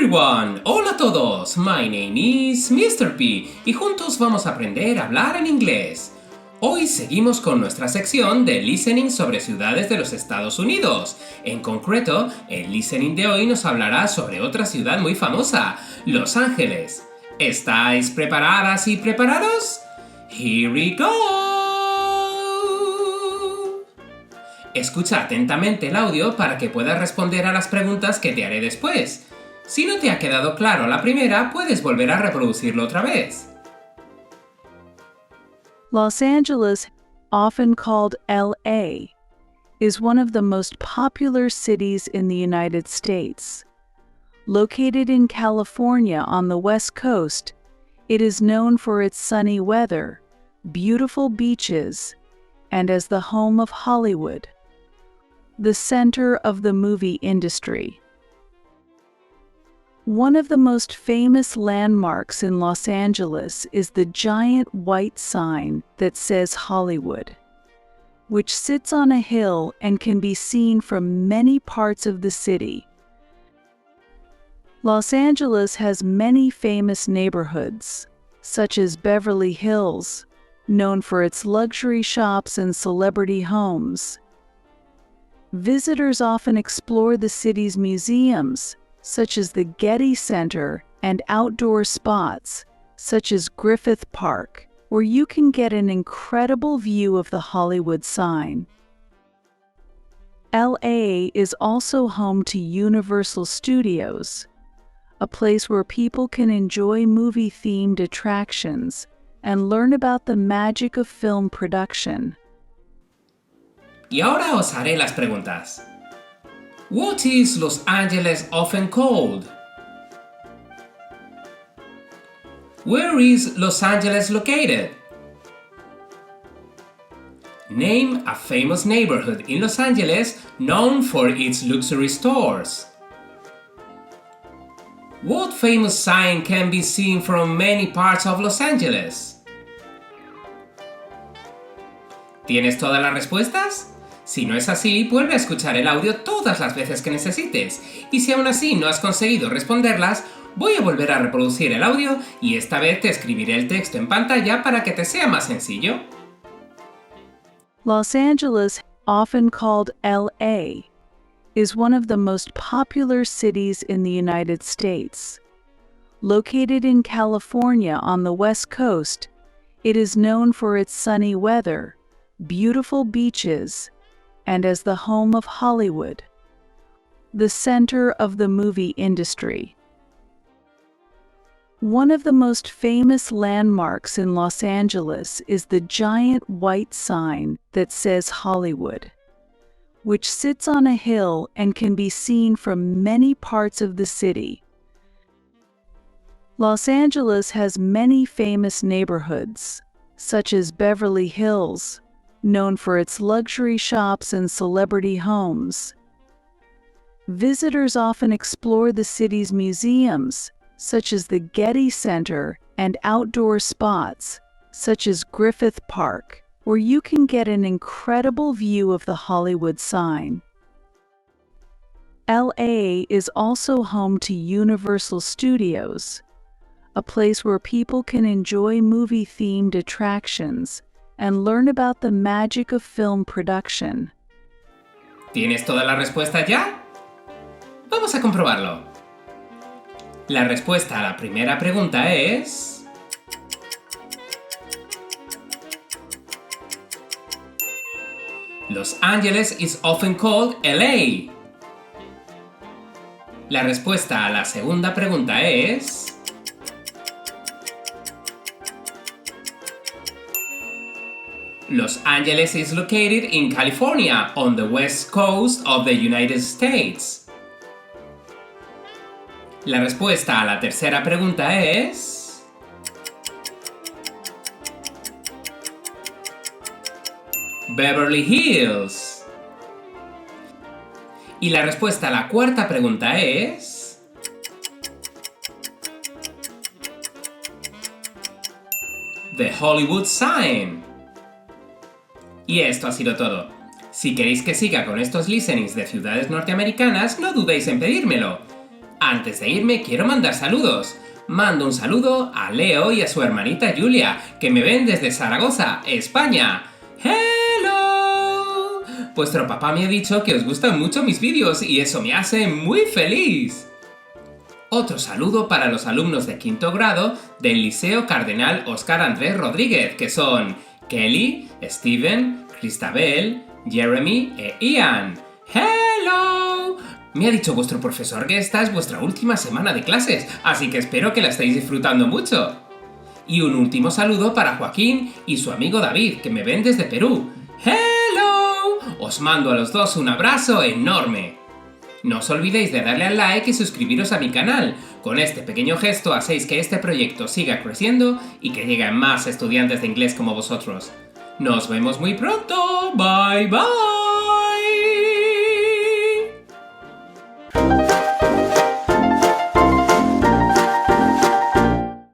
everyone! Hola a todos! My name is Mr.Pea y juntos vamos a aprender a hablar en inglés. Hoy seguimos con nuestra sección de listening sobre ciudades de los Estados Unidos. En concreto, el listening de hoy nos hablará sobre otra ciudad muy famosa, Los Ángeles. ¿Estáis preparadas y preparados? Here we go! Escucha atentamente el audio para que puedas responder a las preguntas que te haré después. Si no te ha quedado claro la primera, puedes volver a reproducirlo otra vez. Los Angeles, often called LA, is one of the most popular cities in the United States. Located in California on the West Coast, it is known for its sunny weather, beautiful beaches, and as the home of Hollywood, the center of the movie industry. One of the most famous landmarks in Los Angeles is the giant white sign that says Hollywood, which sits on a hill and can be seen from many parts of the city. Los Angeles has many famous neighborhoods, such as Beverly Hills, known for its luxury shops and celebrity homes. Visitors often explore the city's museums, such as the Getty Center, and outdoor spots, such as Griffith Park, where you can get an incredible view of the Hollywood sign. LA is also home to Universal Studios, a place where people can enjoy movie-themed attractions and learn about the magic of film production. Y ahora os haré las preguntas. What is Los Angeles often called? Where is Los Angeles located? Name a famous neighborhood in Los Angeles known for its luxury stores. What famous sign can be seen from many parts of Los Angeles? ¿Tienes todas las respuestas? Si no es así, vuelve a escuchar el audio todas las veces que necesites. Y si aún así no has conseguido responderlas, voy a volver a reproducir el audio y esta vez te escribiré el texto en pantalla para que te sea más sencillo. Los Angeles, often called LA, is one of the most popular cities in the United States. Located in California on the West Coast, it is known for its sunny weather, beautiful beaches, and as the home of Hollywood, the center of the movie industry. One of the most famous landmarks in Los Angeles is the giant white sign that says Hollywood, which sits on a hill and can be seen from many parts of the city. Los Angeles has many famous neighborhoods, such as Beverly Hills, known for its luxury shops and celebrity homes. Visitors often explore the city's museums, such as the Getty Center, and outdoor spots, such as Griffith Park, where you can get an incredible view of the Hollywood sign. LA is also home to Universal Studios, a place where people can enjoy movie-themed attractions and learn about the magic of film production. ¿Tienes todas las respuestas ya? Vamos a comprobarlo. La respuesta a la primera pregunta es... Los Angeles is often called LA. La respuesta a la segunda pregunta es... Los Angeles is located in California on the west coast of the United States. La respuesta a la tercera pregunta es... Beverly Hills. Y la respuesta a la cuarta pregunta es... The Hollywood Sign. Y esto ha sido todo. Si queréis que siga con estos listenings de ciudades norteamericanas, no dudéis en pedírmelo. Antes de irme quiero mandar saludos. Mando un saludo a Leo y a su hermanita Julia, que me ven desde Zaragoza, España. ¡Hello! Vuestro papá me ha dicho que os gustan mucho mis vídeos y eso me hace muy feliz. Otro saludo para los alumnos de quinto grado del Liceo Cardenal Óscar Andrés Rodríguez, que son Kelly, Steven, Cristabel, Jeremy e Ian. ¡Hello! Me ha dicho vuestro profesor que esta es vuestra última semana de clases, así que espero que la estéis disfrutando mucho. Y un último saludo para Joaquín y su amigo David, que me ven desde Perú. ¡Hello! Os mando a los dos un abrazo enorme. No os olvidéis de darle al like y suscribiros a mi canal. Con este pequeño gesto hacéis que este proyecto siga creciendo y que lleguen más estudiantes de inglés como vosotros. Nos vemos muy pronto. Bye bye.